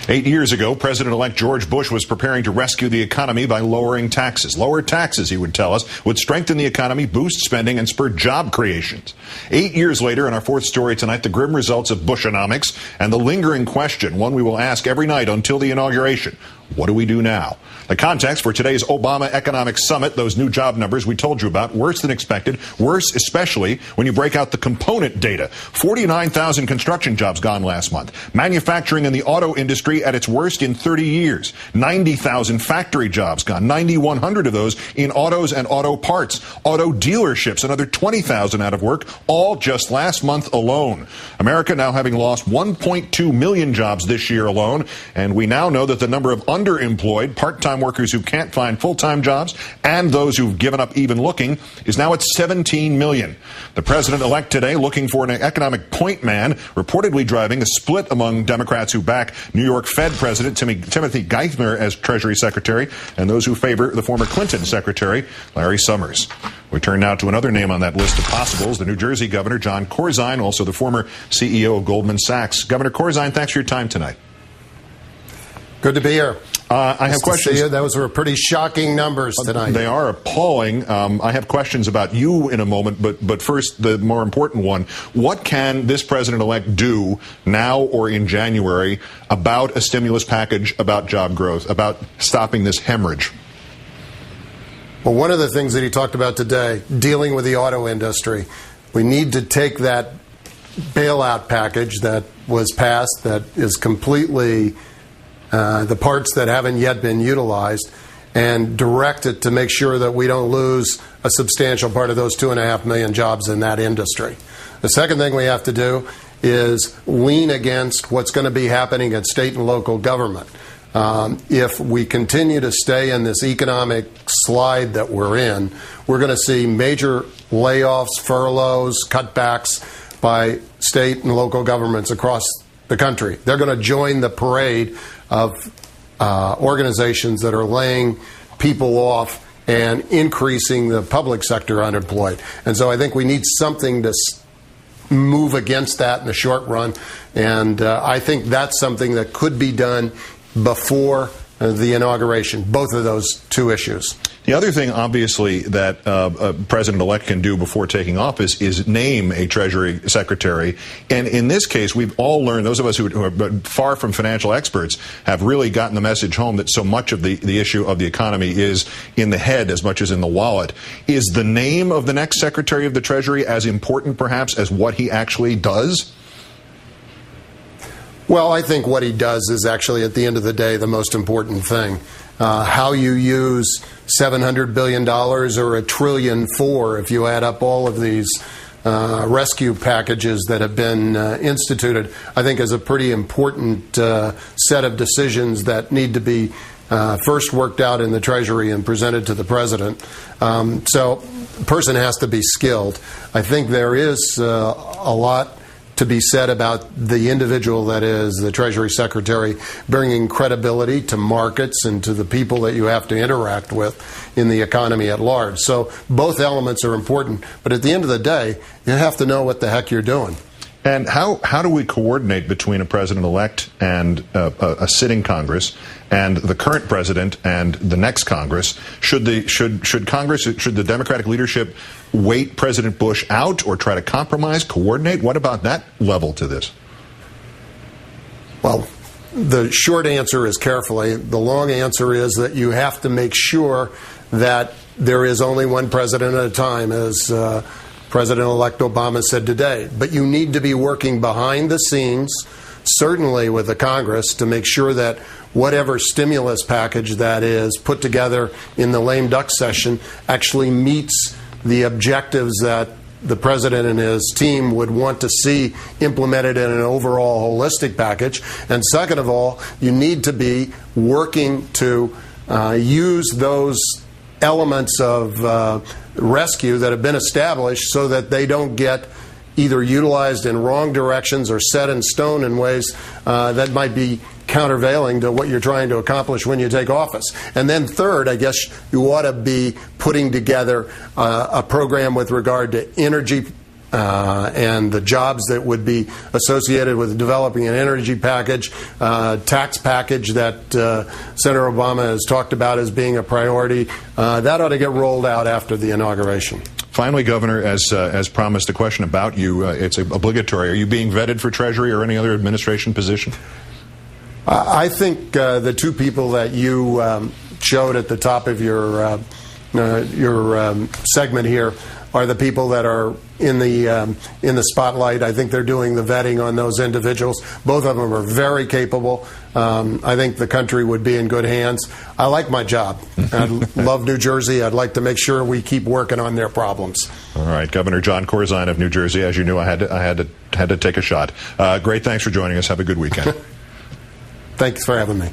8 years ago, President-elect George Bush was preparing to rescue the economy by lowering taxes. Lower taxes, he would tell us, would strengthen the economy, boost spending, and spur job creations. 8 years later, in our fourth story tonight, the grim results of Bushonomics and the lingering question, one we will ask every night until the inauguration. What do we do now? The context for today's Obama Economic Summit, those new job numbers we told you about, worse than expected, worse especially when you break out the component data. 49,000 construction jobs gone last month. Manufacturing in the auto industry at its worst in 30 years. 90,000 factory jobs gone, 9,100 of those in autos and auto parts. Auto dealerships, another 20,000 out of work, all just last month alone. America now having lost 1.2 million jobs this year alone, and we now know that the number of underemployed part-time workers who can't find full-time jobs and those who've given up even looking is now at 17 million. The president-elect today looking for an economic point man, reportedly driving a split among Democrats who back New York Fed President Timothy Geithner as Treasury Secretary and those who favor the former Clinton Secretary, Larry Summers. We turn now to another name on that list of possibles, the New Jersey Governor, Jon Corzine, also the former CEO of Goldman Sachs. Governor Corzine, thanks for your time tonight. Good to be here. I have questions. Those were pretty shocking numbers tonight. They are appalling. I have questions about you in a moment, but first, the more important one. What can this president-elect do now or in January about a stimulus package, about job growth, about stopping this hemorrhage? Well, one of the things that he talked about today, dealing with the auto industry, we need to take that bailout package that was passed, that is completely the parts that haven't yet been utilized, and direct it to make sure that we don't lose a substantial part of those 2.5 million jobs in that industry. The second thing we have to do is lean against what's going to be happening at state and local government. If we continue to stay in this economic slide that we're in, we're going to see major layoffs, furloughs, cutbacks by state and local governments across the country. They're going to join the parade of organizations that are laying people off and increasing the public sector unemployed. And so I think we need something to move against that in the short run. And I think that's something that could be done before the inauguration, both of those two issues. The other thing, obviously, that a president-elect can do before taking office is name a Treasury Secretary. And in this case, we've all learned, those of us who are far from financial experts, have really gotten the message home that so much of the issue of the economy is in the head as much as in the wallet. Is the name of the next Secretary of the Treasury as important, perhaps, as what he actually does? Well, I think what he does is actually, at the end of the day, the most important thing. How you use $700 billion or $1.4 trillion if you add up all of these rescue packages that have been instituted, I think is a pretty important set of decisions that need to be first worked out in the Treasury and presented to the president. So the person has to be skilled. I think there is a lot to be said about the individual that is the Treasury Secretary bringing credibility to markets and to the people that you have to interact with in the economy at large. So both elements are important, but at the end of the day, you have to know what the heck you're doing. And how do we coordinate between a president-elect and a sitting Congress and the current president and the next Congress? Should the Democratic leadership wait President Bush out or try to compromise, coordinate? What about that level to this? Well, the short answer is carefully. The long answer is that you have to make sure that there is only one president at a time, as President-elect Obama said today. But you need to be working behind the scenes, certainly with the Congress, to make sure that whatever stimulus package that is put together in the lame duck session actually meets the objectives that the president and his team would want to see implemented in an overall holistic package. And second of all, you need to be working to use those elements of rescue that have been established so that they don't get either utilized in wrong directions or set in stone in ways that might be countervailing to what you're trying to accomplish when you take office. And then third, I guess you ought to be putting together a program with regard to energy and the jobs that would be associated with developing an energy package, tax package that Senator Obama has talked about as being a priority, that ought to get rolled out after the inauguration. Finally, Governor, as promised, a question about you. It's obligatory. Are you being vetted for Treasury or any other administration position? I think the two people that you showed at the top of your segment here are the people that are in the spotlight. I think they're doing the vetting on those individuals. Both of them are very capable. I think the country would be in good hands. I like my job. I love New Jersey. I'd like to make sure we keep working on their problems. All right, Governor Jon Corzine of New Jersey. As you knew, I had to take a shot. Great. Thanks for joining us. Have a good weekend. Thanks for having me.